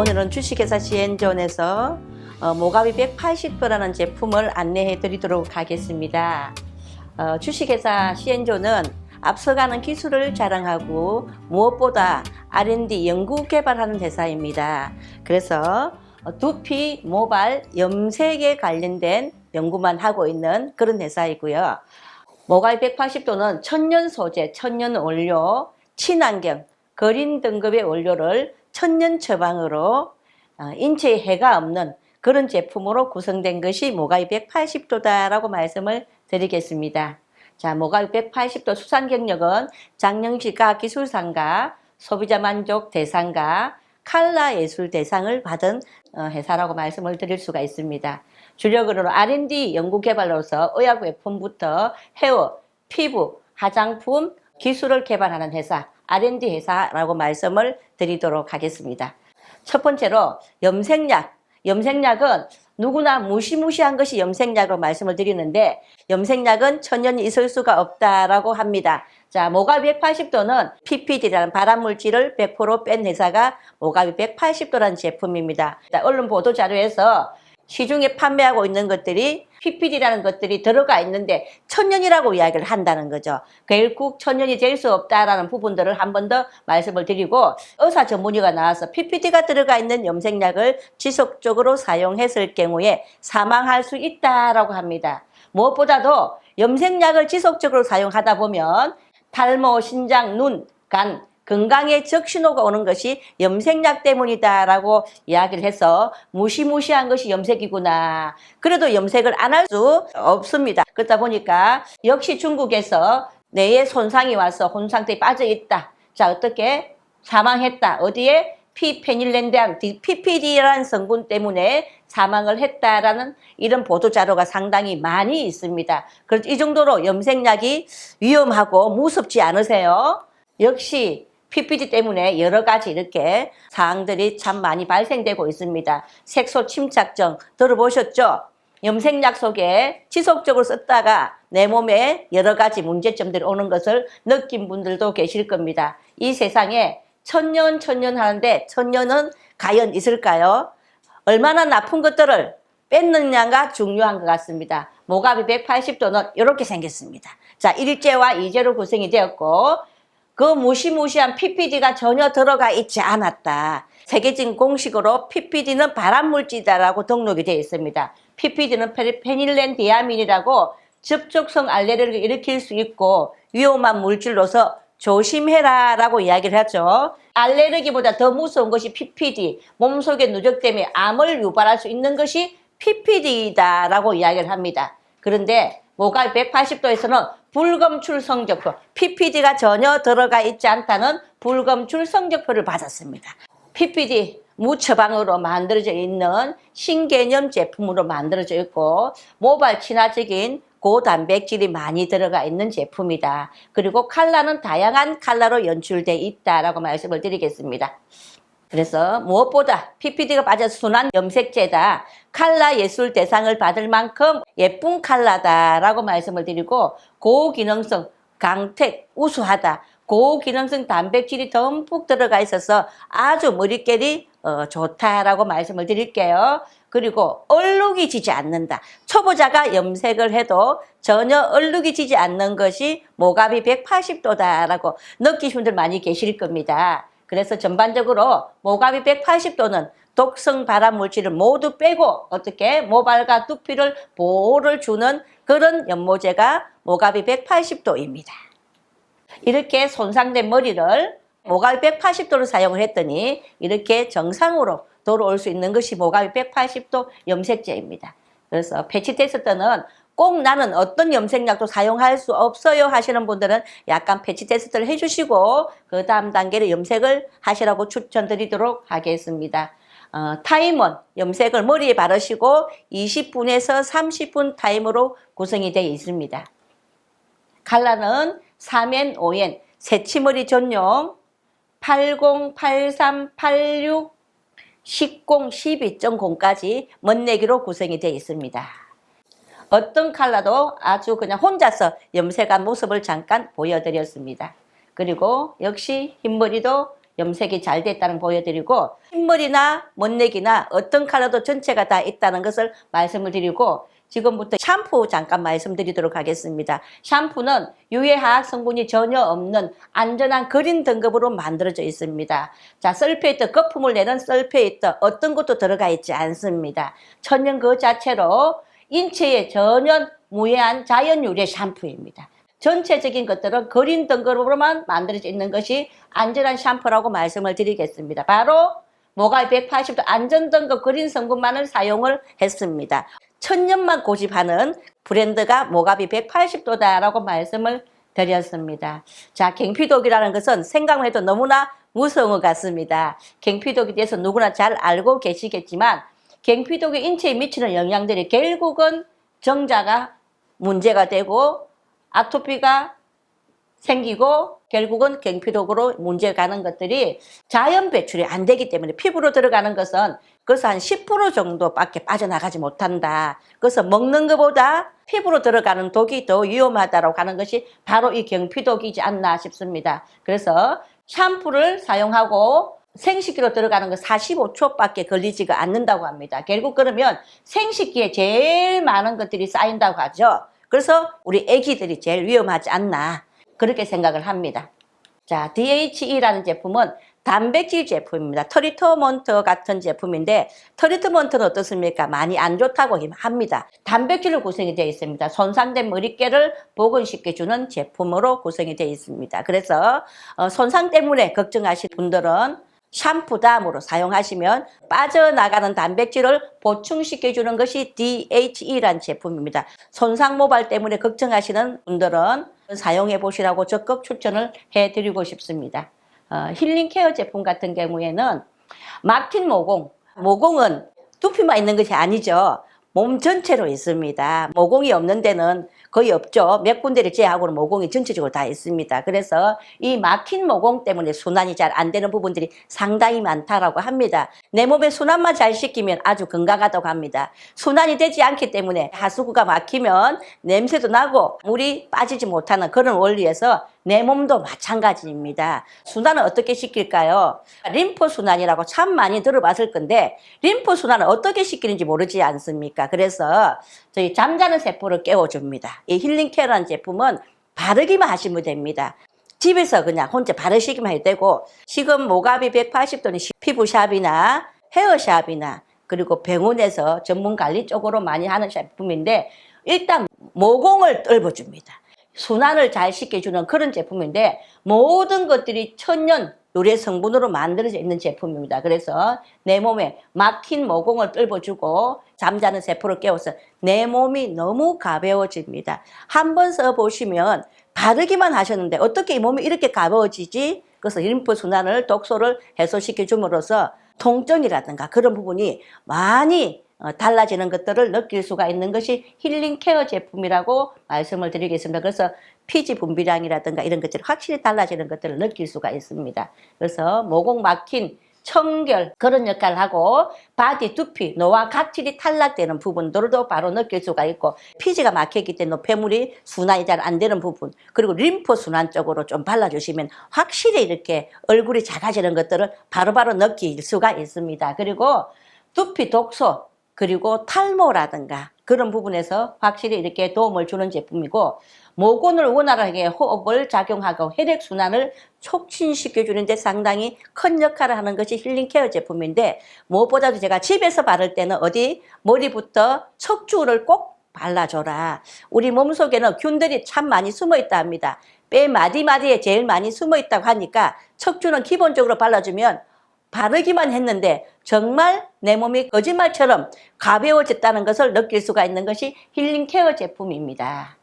오늘은 주식회사 CN존에서 모가비 180도라는 제품을 안내해 드리도록 하겠습니다. 주식회사 CN존은 앞서가는 기술을 자랑하고 무엇보다 R&D 연구 개발하는 회사입니다. 그래서 두피, 모발, 염색에 관련된 연구만 하고 있는 그런 회사이고요. 모가비 180도는 천연 소재, 천연 원료, 친환경, 거린 등급의 원료를 천연 처방으로 인체에 해가 없는 그런 제품으로 구성된 것이 모가비 180도다라고 말씀을 드리겠습니다. 자, 모가비 180도 수상 경력은 장영식 과학기술상과 소비자 만족 대상과 칼라 예술 대상을 받은 회사라고 말씀을 드릴 수가 있습니다. 주력으로 R&D 연구 개발로서 의약 외품부터 헤어, 피부, 화장품, 기술을 개발하는 회사, R&D 회사라고 말씀을 드리도록 하겠습니다. 첫 번째로 염색약. 염색약은 누구나 무시무시한 것이 염색약으로 말씀을 드리는데 염색약은 천연이 있을 수가 없다라고 합니다. 자, 모가비 180도는 PPD라는 발암물질을 100% 뺀 회사가 모가비 180도라는 제품입니다. 언론 보도자료에서 시중에 판매하고 있는 것들이 PPD라는 것들이 들어가 있는데 천연이라고 이야기를 한다는 거죠. 결국 천연이 될 수 없다라는 부분들을 한 번 더 말씀을 드리고 의사 전문의가 나와서 PPD가 들어가 있는 염색약을 지속적으로 사용했을 경우에 사망할 수 있다라고 합니다. 무엇보다도 염색약을 지속적으로 사용하다 보면 탈모, 신장, 눈, 간, 건강에 적신호가 오는 것이 염색약 때문이다라고 이야기를 해서 무시무시한 것이 염색이구나. 그래도 염색을 안 할 수 없습니다. 그러다 보니까 역시 중국에서 뇌에 손상이 와서 혼수 상태에 빠져 있다. 자, 어떻게 사망했다. 어디에? 피페닐렌디안, PPD라는 성분 때문에 사망을 했다라는 이런 보도자료가 상당히 많이 있습니다. 그래서 이 정도로 염색약이 위험하고 무섭지 않으세요? 역시 PPD 때문에 여러 가지 이렇게 사항들이 참 많이 발생되고 있습니다. 색소 침착증 들어보셨죠? 염색약 속에 지속적으로 썼다가 내 몸에 여러 가지 문제점들이 오는 것을 느낀 분들도 계실 겁니다. 이 세상에 천년 하는데 천년은 과연 있을까요? 얼마나 나쁜 것들을 뺐느냐가 중요한 것 같습니다. 모가비 180도는 이렇게 생겼습니다. 자, 1제와 2제로 구성이 되었고 그 무시무시한 PPD가 전혀 들어가 있지 않았다. 세계적인 공식으로 PPD는 발암물질이라고 등록이 되어 있습니다. PPD는 페닐렌디아민이라고 접촉성 알레르기를 일으킬 수 있고 위험한 물질로서 조심해라 라고 이야기를 하죠. 알레르기보다 더 무서운 것이 PPD, 몸속에 누적되면 암을 유발할 수 있는 것이 PPD다 라고 이야기를 합니다. 그런데 모가비 180도에서는 불검출 성적표, PPD가 전혀 들어가 있지 않다는 불검출 성적표를 받았습니다. PPD 무처방으로 만들어져 있는 신개념 제품으로 만들어져 있고 모발 친화적인 고단백질이 많이 들어가 있는 제품이다. 그리고 컬러는 다양한 컬러로 연출되어 있다라고 말씀을 드리겠습니다. 그래서 무엇보다 PPD가 빠져서 순한 염색제다. 컬러 예술 대상을 받을 만큼 예쁜 컬러다라고 말씀을 드리고 고기능성, 강택, 우수하다. 고기능성 단백질이 듬뿍 들어가 있어서 아주 머릿결이 좋다라고 말씀을 드릴게요. 그리고 얼룩이 지지 않는다. 초보자가 염색을 해도 전혀 얼룩이 지지 않는 것이 모가비 180도다라고 느끼시는 분들 많이 계실 겁니다. 그래서 전반적으로 모가비 180도는 독성 발암 물질을 모두 빼고 어떻게 모발과 두피를 보호를 주는 그런 연모제가 모가비 180도입니다. 이렇게 손상된 머리를 모가비 180도를 사용을 했더니 이렇게 정상으로 돌아올 수 있는 것이 모가비 180도 염색제입니다. 그래서 패치 테스트는 꼭 나는 어떤 염색약도 사용할 수 없어요 하시는 분들은 약간 패치 테스트를 해주시고 그 다음 단계로 염색을 하시라고 추천드리도록 하겠습니다. 타임은 염색을 머리에 바르시고 20분에서 30분 타임으로 구성이 되어 있습니다. 컬러는 4엔 5엔 새치머리 전용 80, 83, 86, 10, 12.0까지 멋내기로 구성이 되어 있습니다. 어떤 컬러도 아주 그냥 혼자서 염색한 모습을 잠깐 보여드렸습니다. 그리고 역시 흰머리도 염색이 잘 됐다는 걸 보여드리고 흰머리나 멋내기나 어떤 컬러도 전체가 다 있다는 것을 말씀을 드리고 지금부터 샴푸 잠깐 말씀드리도록 하겠습니다. 샴푸는 유해화학 성분이 전혀 없는 안전한 그린 등급으로 만들어져 있습니다. 자, 설페이트, 거품을 내는 설페이트 어떤 것도 들어가 있지 않습니다. 천연 그 자체로 인체에 전혀 무해한 자연 유래 샴푸입니다. 전체적인 것들은 그린 등급으로만 만들어져 있는 것이 안전한 샴푸라고 말씀을 드리겠습니다. 바로 모가비 180도 안전등급 그린 성분만을 사용을 했습니다. 천년만 고집하는 브랜드가 모가비 180도다라고 말씀을 드렸습니다. 자, 갱피독이라는 것은 생각만 해도 너무나 무서운 것 같습니다. 갱피독에 대해서 누구나 잘 알고 계시겠지만 갱피독이 인체에 미치는 영향들이 결국은 정자가 문제가 되고 아토피가 생기고 결국은 갱피독으로 문제가 가는 것들이 자연 배출이 안 되기 때문에 피부로 들어가는 것은 그래서 한 10% 정도밖에 빠져나가지 못한다. 그래서 먹는 것보다 피부로 들어가는 독이 더 위험하다고 하는 것이 바로 이 경피독이지 않나 싶습니다. 그래서 샴푸를 사용하고 생식기로 들어가는 거 45초밖에 걸리지가 않는다고 합니다. 결국 그러면 생식기에 제일 많은 것들이 쌓인다고 하죠. 그래서 우리 아기들이 제일 위험하지 않나 그렇게 생각을 합니다. 자, DHE라는 제품은 단백질 제품입니다. 트리트먼트 같은 제품인데 트리트먼트는 어떻습니까? 많이 안 좋다고 합니다. 단백질로 구성이 되어 있습니다. 손상된 머릿결을 복원시켜주는 제품으로 구성이 되어 있습니다. 그래서 손상 때문에 걱정하시는 분들은 샴푸 다음으로 사용하시면 빠져나가는 단백질을 보충시켜주는 것이 DHE라는 제품입니다. 손상 모발 때문에 걱정하시는 분들은 사용해 보시라고 적극 추천을 해드리고 싶습니다. 힐링 케어 제품 같은 경우에는 막힌 모공은 두피만 있는 것이 아니죠. 몸 전체로 있습니다. 모공이 없는 데는 거의 없죠. 몇 군데를 제외하고는 모공이 전체적으로 다 있습니다. 그래서 이 막힌 모공 때문에 순환이 잘 안 되는 부분들이 상당히 많다라고 합니다. 내 몸의 순환만 잘 시키면 아주 건강하다고 합니다. 순환이 되지 않기 때문에 하수구가 막히면 냄새도 나고 물이 빠지지 못하는 그런 원리에서 내 몸도 마찬가지입니다. 순환을 어떻게 시킬까요? 림프 순환이라고 참 많이 들어봤을 건데 림프 순환을 어떻게 시키는지 모르지 않습니까? 그래서 저희 잠자는 세포를 깨워줍니다. 이 힐링케어라는 제품은 바르기만 하시면 됩니다. 집에서 그냥 혼자 바르시기만 해도 되고 지금 모가비 180도는 피부샵이나 헤어샵이나 그리고 병원에서 전문관리 쪽으로 많이 하는 제품인데 일단 모공을 뚫어줍니다. 순환을 잘 시켜주는 그런 제품인데 모든 것들이 천연 유래 성분으로 만들어져 있는 제품입니다. 그래서 내 몸에 막힌 모공을 뚫어주고 잠자는 세포를 깨워서 내 몸이 너무 가벼워집니다. 한번 써보시면 바르기만 하셨는데 어떻게 이 몸이 이렇게 가벼워지지? 그래서 림프 순환을 독소를 해소시켜 줌으로써 통증이라든가 그런 부분이 많이 달라지는 것들을 느낄 수가 있는 것이 힐링 케어 제품이라고 말씀을 드리겠습니다. 그래서 피지 분비량이라든가 이런 것들이 확실히 달라지는 것들을 느낄 수가 있습니다. 그래서 모공 막힌 청결 그런 역할을 하고 바디 두피 노화 각질이 탈락되는 부분들도 바로 느낄 수가 있고 피지가 막혔기 때문에 폐물이 순환이 잘 안 되는 부분 그리고 림프 순환 쪽으로 좀 발라주시면 확실히 이렇게 얼굴이 작아지는 것들을 바로바로 느낄 수가 있습니다. 그리고 두피 독소 그리고 탈모라든가 그런 부분에서 확실히 이렇게 도움을 주는 제품이고 모공을 원활하게 호흡을 작용하고 혈액순환을 촉진시켜주는 데 상당히 큰 역할을 하는 것이 힐링케어 제품인데 무엇보다도 제가 집에서 바를 때는 어디 머리부터 척추를 꼭 발라줘라. 우리 몸속에는 균들이 참 많이 숨어있다 합니다. 뼈 마디마디에 제일 많이 숨어있다고 하니까 척추는 기본적으로 발라주면 바르기만 했는데 정말 내 몸이 거짓말처럼 가벼워졌다는 것을 느낄 수가 있는 것이 힐링 케어 제품입니다.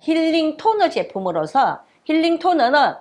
힐링 토너 제품으로서 힐링 토너는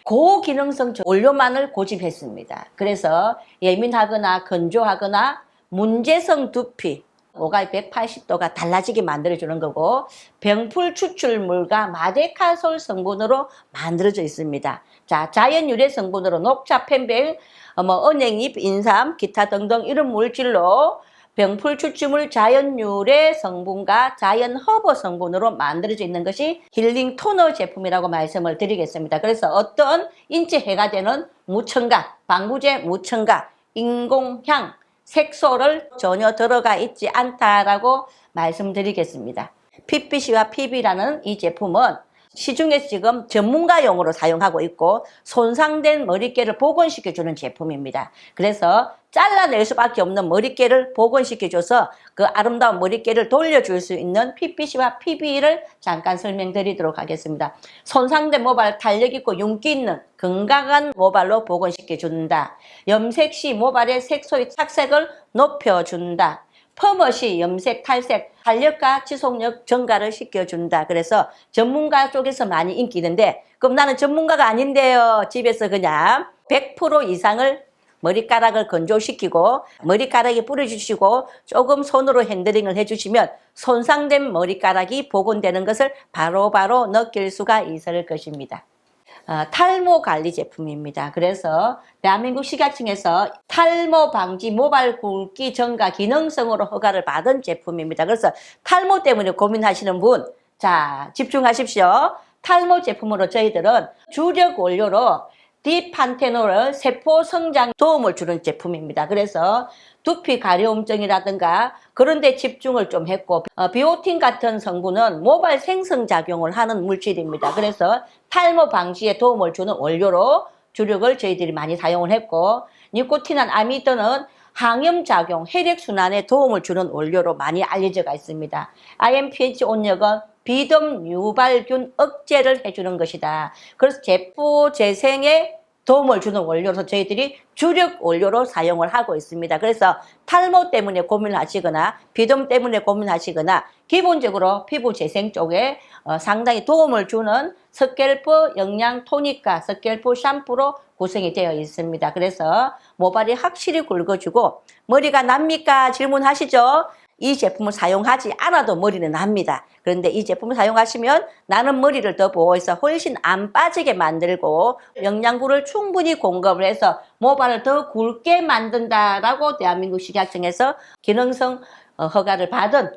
고기능성 원료만을 고집했습니다. 그래서 예민하거나 건조하거나 문제성 두피 모가비 180도가 달라지게 만들어주는 거고 병풀 추출물과 마데카솔 성분으로 만들어져 있습니다. 자, 자연 유래 성분으로 녹차, 펜백, 은행잎, 인삼, 기타 등등 이런 물질로 병풀 추출물 자연 유래 성분과 자연 허브 성분으로 만들어져 있는 것이 힐링 토너 제품이라고 말씀을 드리겠습니다. 그래서 어떤 인체 해가 되는 무첨가, 방부제 무첨가, 인공향, 색소를 전혀 들어가 있지 않다라고 말씀드리겠습니다. PPC와 PB라는 이 제품은 시중에서 지금 전문가용으로 사용하고 있고 손상된 머릿결을 복원시켜주는 제품입니다. 그래서 잘라낼 수밖에 없는 머릿결을 복원시켜줘서 그 아름다운 머릿결을 돌려줄 수 있는 PPC와 PB를 잠깐 설명드리도록 하겠습니다. 손상된 모발 탄력 있고 윤기 있는 건강한 모발로 복원시켜준다. 염색 시 모발의 색소의 착색을 높여준다. 펌옷이 염색, 탈색, 탄력과 지속력 증가를 시켜준다. 그래서 전문가 쪽에서 많이 인기 있는데 그럼 나는 전문가가 아닌데요. 집에서 그냥 100% 이상을 머리카락을 건조시키고 머리카락에 뿌려주시고 조금 손으로 핸들링을 해주시면 손상된 머리카락이 복원되는 것을 바로바로 느낄 수가 있을 것입니다. 탈모 관리 제품입니다. 그래서 대한민국 식약청에서 탈모 방지 모발 굵기 증가 기능성으로 허가를 받은 제품입니다. 그래서 탈모 때문에 고민하시는 분, 자, 집중하십시오. 탈모 제품으로 저희들은 주력 원료로 디판테놀을 세포 성장 도움을 주는 제품입니다. 그래서 두피 가려움증이라든가 그런 데 집중을 좀 했고 비오틴 같은 성분은 모발 생성작용을 하는 물질입니다. 그래서 탈모 방지에 도움을 주는 원료로 주력을 저희들이 많이 사용을 했고 니코틴한 아미드는 항염작용, 혈액순환에 도움을 주는 원료로 많이 알려져 있습니다. IMPH 온역은 비듬 유발균 억제를 해주는 것이다. 그래서 제포 재생에 도움을 주는 원료로서 저희들이 주력 원료로 사용을 하고 있습니다. 그래서 탈모 때문에 고민하시거나 비듬 때문에 고민하시거나 기본적으로 피부 재생 쪽에 상당히 도움을 주는 스캘프 영양 토닉과 스캘프 샴푸로 구성이 되어 있습니다. 그래서 모발이 확실히 굵어지고 머리가 납니까? 질문하시죠? 이 제품을 사용하지 않아도 머리는 납니다. 그런데 이 제품을 사용하시면 나는 머리를 더 보호해서 훨씬 안 빠지게 만들고 영양분을 충분히 공급을 해서 모발을 더 굵게 만든다라고 대한민국 식약청에서 기능성 허가를 받은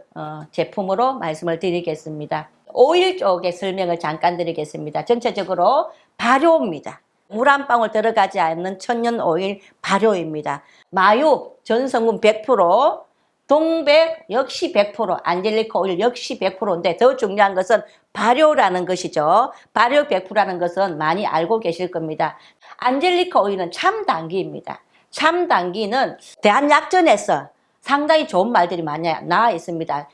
제품으로 말씀을 드리겠습니다. 오일 쪽의 설명을 잠깐 드리겠습니다. 전체적으로 발효입니다. 물 한 방울 들어가지 않는 천연 오일 발효입니다. 마유 전성분 100%, 동백 역시 100%, 안젤리카 오일 역시 100%인데 더 중요한 것은 발효라는 것이죠. 발효 100%라는 것은 많이 알고 계실 겁니다. 안젤리카 오일은 참당기입니다. 참당기는 대한약전에서 상당히 좋은 말들이 많이 나와 있습니다.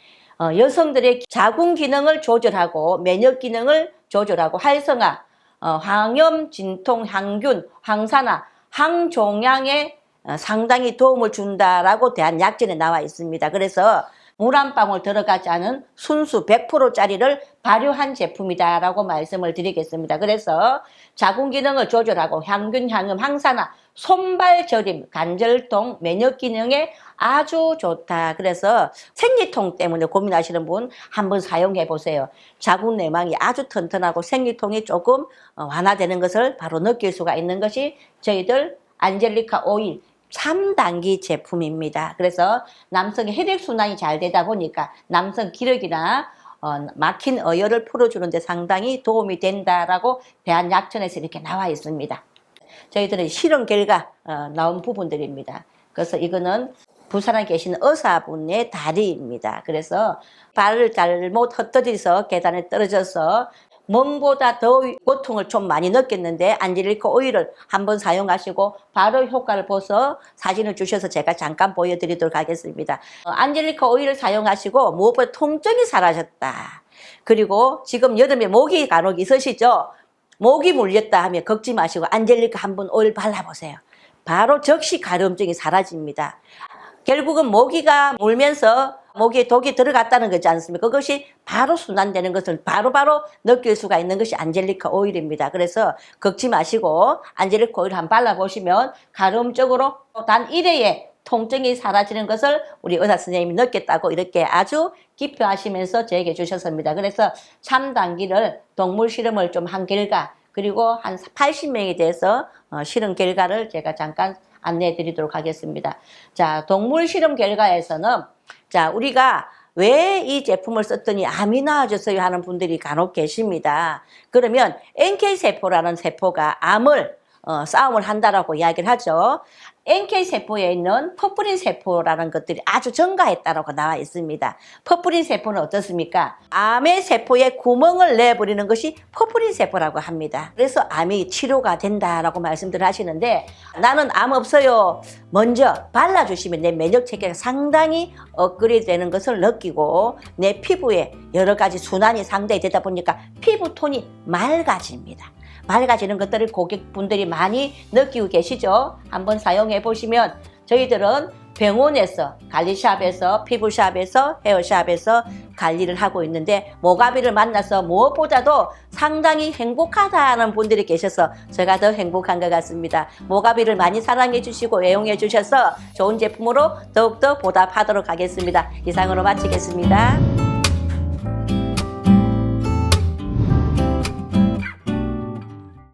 여성들의 자궁 기능을 조절하고 면역 기능을 조절하고 활성화, 항염, 진통, 항균, 항산화, 항종양에 상당히 도움을 준다라고 대한약전에 나와 있습니다. 그래서 물 한 방울 들어가지 않은 순수 100%짜리를 발효한 제품이다라고 말씀을 드리겠습니다. 그래서 자궁 기능을 조절하고 향균, 향음, 항산화, 손발 저림, 관절통, 면역 기능에 아주 좋다. 그래서 생리통 때문에 고민하시는 분 한번 사용해 보세요. 자궁 내막이 아주 튼튼하고 생리통이 조금 완화되는 것을 바로 느낄 수가 있는 것이 저희들 안젤리카 오일 참당기 제품입니다. 그래서 남성의 혈액순환이 잘 되다 보니까 남성 기력이나 막힌 어혈을 풀어주는 데 상당히 도움이 된다라고 대한약천에서 이렇게 나와 있습니다. 저희들은 실험 결과 나온 부분들입니다. 그래서 이거는 부산에 계신 의사분의 다리입니다. 그래서 발을 잘못 헛디뎌서 계단에 떨어져서 멍보다 더 고통을 좀 많이 느꼈는데 안젤리카 오일을 한번 사용하시고 바로 효과를 보서 사진을 주셔서 제가 잠깐 보여드리도록 하겠습니다. 안젤리카 오일을 사용하시고 무엇보다 통증이 사라졌다. 그리고 지금 여름에 모기 간혹 있으시죠? 모기 물렸다 하면 걱지 마시고 안젤리카 한번 오일 발라보세요. 바로 즉시 가려움증이 사라집니다. 결국은 모기가 물면서 모기에 독이 들어갔다는 거지 않습니까? 그것이 바로 순환되는 것을 바로바로 느낄 수가 있는 것이 안젤리카 오일입니다. 그래서 걱지 마시고 안젤리카 오일 한번 발라보시면 가려움적으로 단 1회에 통증이 사라지는 것을 우리 의사 선생님이 느꼈다고 이렇게 아주 기표하시면서 저에게 주셨습니다. 그래서 참당기를 동물 실험을 좀 한 결과 그리고 한 80명에 대해서 실험 결과를 제가 잠깐 안내해 드리도록 하겠습니다. 자, 동물 실험 결과에서는 자, 우리가 왜 이 제품을 썼더니 암이 나아졌어요 하는 분들이 간혹 계십니다. 그러면 NK세포라는 세포가 암을 싸움을 한다라고 이야기를 하죠. NK세포에 있는 퍼프린 세포라는 것들이 아주 증가했다라고 나와 있습니다. 퍼프린 세포는 어떻습니까? 암의 세포에 구멍을 내버리는 것이 퍼프린 세포라고 합니다. 그래서 암이 치료가 된다라고 말씀들 하시는데 나는 암 없어요. 먼저 발라주시면 내 면역 체계가 상당히 업그레이드 되는 것을 느끼고 내 피부에 여러 가지 순환이 상당히 되다 보니까 피부톤이 맑아집니다. 맑아지는 것들을 고객분들이 많이 느끼고 계시죠? 한번 사용해 보시면 저희들은 병원에서, 관리샵에서, 피부샵에서, 헤어샵에서 관리를 하고 있는데 모가비를 만나서 무엇보다도 상당히 행복하다는 분들이 계셔서 제가 더 행복한 것 같습니다. 모가비를 많이 사랑해 주시고 애용해 주셔서 좋은 제품으로 더욱더 보답하도록 하겠습니다. 이상으로 마치겠습니다.